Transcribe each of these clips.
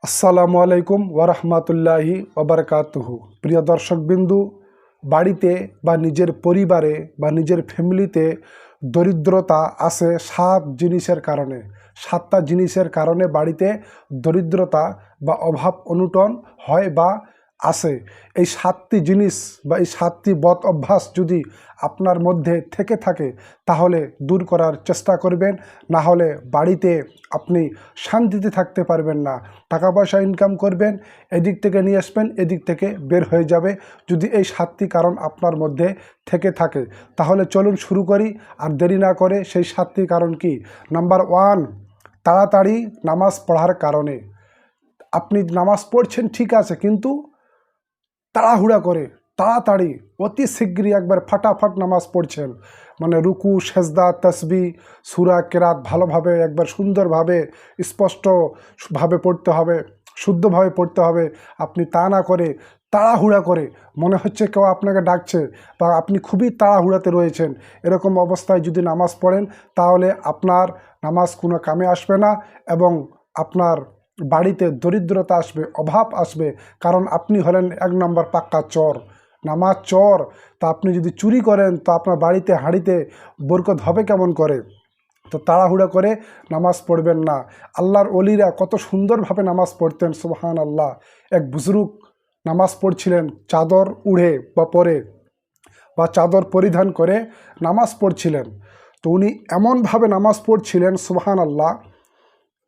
আসসালামু আলাইকুম ওয়ারহমাতুল্লাহি ওয়াবারাকাতুহু। প্রিয় দর্শকবিন্দু, বাড়িতে বা নিজের পরিবারে বা নিজের ফ্যামিলিতে দরিদ্রতা আসে 7 জিনিসের কারণে। 7টা জিনিসের কারণে বাড়িতে দরিদ্রতা বা অভাব অনটন হয় বা আসে। এই 7টি জিনিস বা এই 7টি বদ অভ্যাস যদি আপনার মধ্যে থেকে থাকে তাহলে দূর করার চেষ্টা করবেন, না হলে বাড়িতে আপনি শান্তিতে থাকতে পারবেন না। টাকা পয়সা ইনকাম করবেন, এদিক থেকে নিয়ে আসবেন, এদিক থেকে বের হয়ে যাবে। যদি এই 7টি কারণ আপনার মধ্যে থেকে থাকে তাহলে চলুন শুরু করি আর দেরি না করে। সেই 7টি কারণ কি? নাম্বার 1, তাড়াতাড়ি নামাজ পড়ার কারণে। আপনি নামাজ পড়ছেন ঠিক আছে, কিন্তু তাড়াহুড়া করে তাড়াতাড়ি অতি শীঘ্রই একবার ফাটাফাট নামাজ পড়ছেন, মানে রুকু সেজদা তসবি সূরা কেরাত ভালোভাবে একবার সুন্দরভাবে স্পষ্টভাবে পড়তে হবে, শুদ্ধভাবে পড়তে হবে। আপনি তা না করে তাড়াহুড়া করে, মনে হচ্ছে কেউ আপনাকে ডাকছে বা আপনি খুবই তাড়াহুড়াতে রয়েছেন, এরকম অবস্থায় যদি নামাজ পড়েন তাহলে আপনার নামাজ কোনো কামে আসবে না এবং আপনার বাড়িতে দরিদ্রতা আসবে, অভাব আসবে। কারণ আপনি হলেন 1 নম্বর পাক্কা চোর, নামাজ চোর। তা আপনি যদি চুরি করেন তো আপনার বাড়িতে হাঁড়িতে বরকত হবে কেমন করে? তো তাড়াহুড়া করে নামাজ পড়বেন না। আল্লাহর ওলিরা কত সুন্দরভাবে নামাজ পড়তেন, সুবহান আল্লাহ। এক বুজরুগ নামাজ পড়ছিলেন চাদর উড়ে বা পরে বা চাদর পরিধান করে নামাজ পড়ছিলেন। তো উনি এমনভাবে নামাজ পড়ছিলেন, সুবহান আল্লাহ।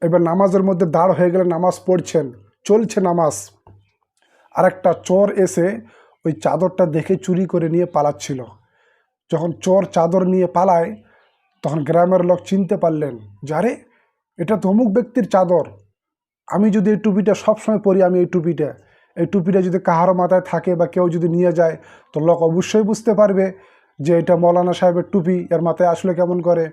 এবার নামাজের মধ্যে দাঁড় হয়ে গেলে নামাজ পড়ছেন, চলছে নামাজ, আর একটা চোর এসে ওই চাদরটা দেখে চুরি করে নিয়ে পালাচ্ছিল। যখন চোর চাদর নিয়ে পালায় তখন গ্রামের লোক চিনতে পারলেন যে আরে, এটা তো অমুক ব্যক্তির চাদর। আমি যদি এই টুপিটা সবসময় পরি, আমি এই টুপিটা যদি কাহারও মাথায় থাকে বা কেউ যদি নিয়ে যায় তো লোক অবশ্যই বুঝতে পারবে যে এটা মৌলানা সাহেবের টুপি, এর মাথায় আসলে কেমন করে।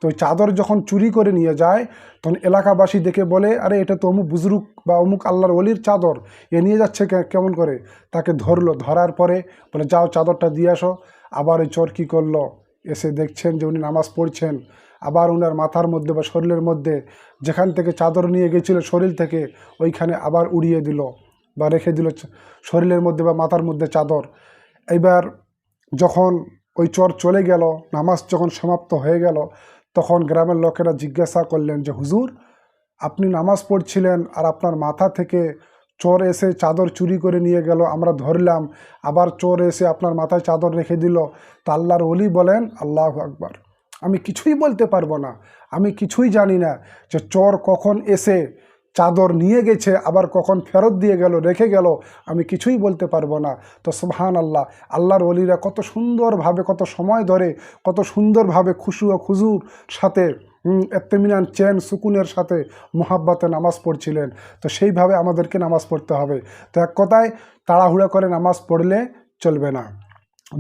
তো ওই চাদর যখন চুরি করে নিয়ে যায় তখন এলাকাবাসী দেখে বলে, আরে এটা তো অমুক বুজরুগ বা অমুক আল্লাহর ওলির চাদর, এ নিয়ে যাচ্ছে কেমন করে। তাকে ধরলো, ধরার পরে বলে যাও চাদরটা দিয়ে আসো। আবার ওই চোর কী করলো, এসে দেখছেন যে উনি নামাজ পড়ছেন, আবার ওনার মাথার মধ্যে বা শরীরের মধ্যে যেখান থেকে চাদর নিয়ে গেছিল শরীর থেকে ওইখানে আবার উড়িয়ে দিল বা রেখে দিল শরীরের মধ্যে বা মাথার মধ্যে চাদর। এইবার যখন ওই চোর চলে গেল, নামাজ যখন সমাপ্ত হয়ে গেল, তখন গ্রামের লোকেরা জিজ্ঞাসা করলেন যে হুজুর, আপনি নামাজ পড়ছিলেন আর আপনার মাথা থেকে চোর এসে চাদর চুরি করে নিয়ে গেল, আমরা ধরলাম, আবার চোর এসে আপনার মাথায় চাদর রেখে দিল। তা আল্লাহর ওলি বলেন, আল্লাহু আকবার, আমি কিছুই বলতে পারবো না, আমি কিছুই জানি না যে চোর কখন এসে চাদর নিয়ে গেছে আবার কখন ফেরত দিয়ে গেল, রেখে গেল, আমি কিছুই বলতে পারবো না। তো সুবহান আল্লাহ, আল্লাহর ওলিরা কত সুন্দরভাবে, কত সময় ধরে, কত সুন্দরভাবে খুশু ও খুজুর সাথে, এত্তেমিনান চেন সুকুনের সাথে মোহাব্বতে নামাজ পড়ছিলেন। তো সেইভাবে আমাদেরকে নামাজ পড়তে হবে। তো এক কথায় তাড়াহুড়া করে নামাজ পড়লে চলবে না।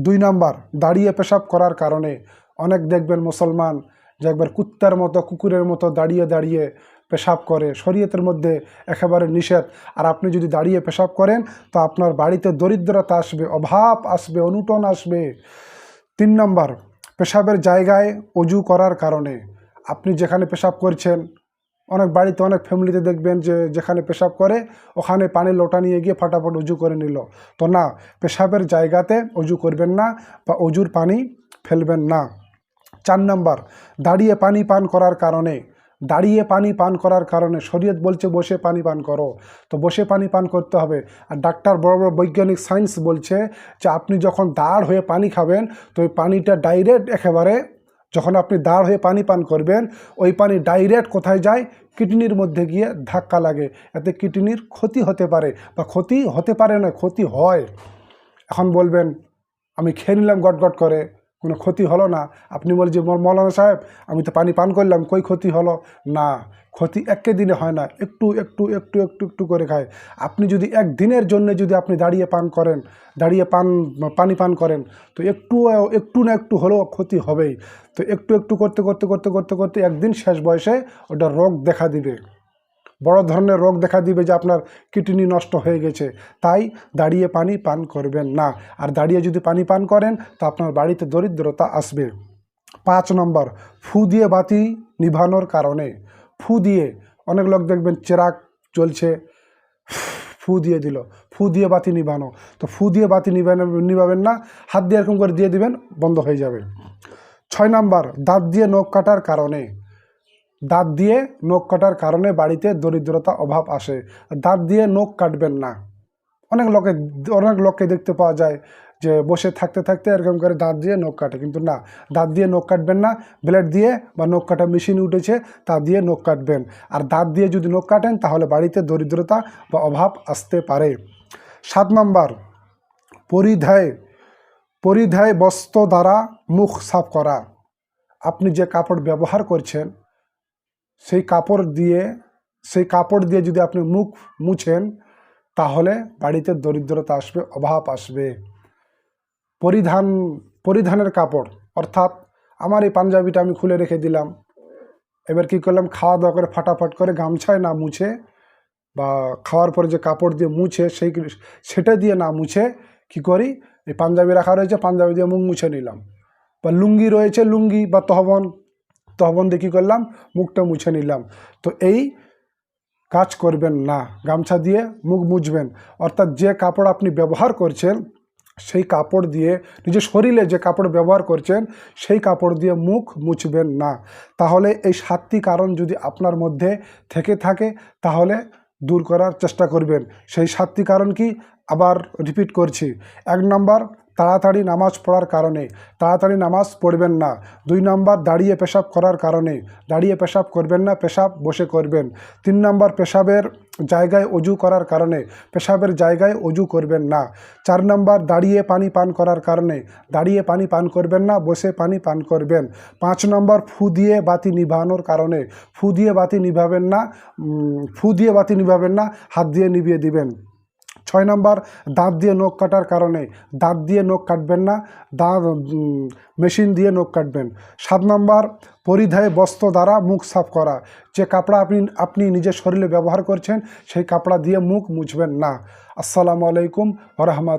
2 নম্বর, দাঁড়িয়ে পেশাব করার কারণে। অনেক দেখবেন মুসলমান যে একবার কুত্তার মতো, কুকুরের মতো দাঁড়িয়ে দাঁড়িয়ে পেশাব করে, শরীয়তের মধ্যে একেবারে নিষেধ। আর আপনি যদি দাঁড়িয়ে পেশাব করেন তো আপনার বাড়িতে দরিদ্রতা আসবে, অভাব আসবে, অনটন আসবে। 3 নম্বর, পেশাবের জায়গায় অজু করার কারণে। আপনি যেখানে পেশাব করছেন, অনেক বাড়িতে, অনেক ফ্যামিলিতে দেখবেন যে যেখানে পেশাব করে ওখানে পানির লোটা নিয়ে গিয়ে ফাটাফাট অজু করে নিল। তো না, পেশাবের জায়গাতে অজু করবেন না বা অজুর পানি ফেলবেন না। 4 নম্বর, দাঁড়িয়ে পানি পান করার কারণে। দাঁড়িয়ে পানি পান করার কারণে শরীয়ত বলছে বসে পানি পান করো, তো বসে পানি পান করতে হবে। আর ডাক্তার, বড় বড় বৈজ্ঞানিক সায়েন্স বলছে যে আপনি যখন দাঁড় হয়ে পানি খাবেন তো ওই পানিটা ডাইরেক্ট, একেবারে যখন আপনি দাঁড় হয়ে পানি পান করবেন ওই পানি ডাইরেক্ট কোথায় যায়? কিডনির মধ্যে গিয়ে ধাক্কা লাগে, এতে কিডনির ক্ষতি হতে পারে, বা ক্ষতি হতে পারে না, ক্ষতি হয়। এখন বলবেন আমি খেয়ে নিলাম গট গট করে, কোনো ক্ষতি হলো না। আপনি বলেন যে মৌলানা সাহেব আমি তো পানি পান করলাম, কই ক্ষতি হলো? না, ক্ষতি একে দিনে হয় না, একটু একটু একটু একটু একটু করে খায়। আপনি যদি একদিনের জন্য যদি আপনি দাঁড়িয়ে পান করেন, দাঁড়িয়ে পানি পান করেন তো একটু না একটু হলেও ক্ষতি হবেই। তো একটু একটু করতে করতে করতে করতে করতে একদিন শেষ বয়সে ওটা রোগ দেখা দিবে, বড় ধরনের রোগ দেখা দিবে যে আপনার কিডনি নষ্ট হয়ে গেছে। তাই দাঁড়িয়ে পানি পান করবেন না। আর দাঁড়িয়ে যদি পানি পান করেন তো আপনার বাড়িতে দরিদ্রতা আসবে। 5 নম্বর, ফু দিয়ে বাতি নিভানোর কারণে। ফু দিয়ে, অনেক লোক দেখবেন চেরাগ জ্বলছে, ফু দিয়ে দিল, ফু দিয়ে বাতি নিভানো। তো ফু দিয়ে বাতি নিভাবেন না, হাত দিয়ে এরকম করে দিয়ে দিবেন, বন্ধ হয়ে যাবে। 6 নাম্বার, দাঁত দিয়ে নখ কাটার কারণে, দাঁত দিয়ে নখ কাটার কারণে বাড়িতে দরিদ্রতা অভাব আসে। দাঁত দিয়ে নখ কাটবেন না। অনেক লোককে দেখতে পাওয়া যায় যে বসে থাকতে থাকতে এরকম করে দাঁত দিয়ে নখ কাটে, কিন্তু না, দাঁত দিয়ে নখ কাটবেন না। ব্লেড দিয়ে বা নখ কাটা মেশিন উঠেছে, তা দিয়ে নখ কাটবেন। আর দাঁত দিয়ে যদি নখ কাটেন তাহলে বাড়িতে দরিদ্রতা বা অভাব আসতে পারে। 7 নাম্বার, পরিধায় বস্ত্র দ্বারা মুখ সাফ করা। আপনি যে কাপড় ব্যবহার করছেন সেই কাপড় দিয়ে যদি আপনি মুখ মুছেন তাহলে বাড়িতে দরিদ্রতা আসবে, অভাব আসবে। পরিধানের কাপড়, অর্থাৎ আমার এই পাঞ্জাবিটা আমি খুলে রেখে দিলাম, এবার কি করলাম, খাওয়া দাওয়া করে ফাটাফাট করে গামছায় না মুছে বা খাওয়ার পরে যে কাপড় দিয়ে মুছে সেটা দিয়ে না মুছে কি করি, এই পাঞ্জাবি রাখা রয়েছে, পাঞ্জাবি দিয়ে মুখ মুছে নিলাম। বা লুঙ্গি রয়েছে, লুঙ্গি বা তহবন দিয়ে কী করলাম, মুখটা মুছে নিলাম। তো এই কাজ করবেন না, গামছা দিয়ে মুখ মুছবেন। অর্থাৎ যে কাপড় আপনি ব্যবহার করছেন সেই কাপড় দিয়ে, নিজের শরীরে যে কাপড় ব্যবহার করছেন সেই কাপড় দিয়ে মুখ মুছবেন না। তাহলে এই 7টি কারণ যদি আপনার মধ্যে থেকে থাকে তাহলে দূর করার চেষ্টা করবেন। সেই 7টি কারণ কি, আবার রিপিট করছি। 1 নাম্বার, তাড়াতাড়ি নামাজ পড়ার কারণে, তাড়াতাড়ি নামাজ পড়বেন না। 2 নাম্বার, দাঁড়িয়ে পেশাব করার কারণে, দাঁড়িয়ে পেশাব করবেন না, পেশাব বসে করবেন। 3 নাম্বার, পেশাবের জায়গায় অজু করার কারণে, পেশাবের জায়গায় অজু করবেন না। 4 নাম্বার, দাঁড়িয়ে পানি পান করার কারণে, দাঁড়িয়ে পানি পান করবেন না, বসে পানি পান করবেন। 5 নাম্বার, ফু দিয়ে বাতি নিভানোর কারণে, ফু দিয়ে বাতি নিভাবেন না, হাত দিয়ে নিভিয়ে দিবেন। 6 নাম্বার, দাঁত দিয়ে নখ কাটার কারণে, দাঁত দিয়ে নখ কাটবেন না, মেশিন দিয়ে নখ কাটবেন। 7 নাম্বার, পরিধায় বস্ত্র দ্বারা মুখ সাফ করা। যে কাপড়া আপনি নিজের শরীরে ব্যবহার করছেন সেই কাপড়া দিয়ে মুখ মুছবেন না। আসসালামু আলাইকুম ওয়া রাহমাতুল্লাহ।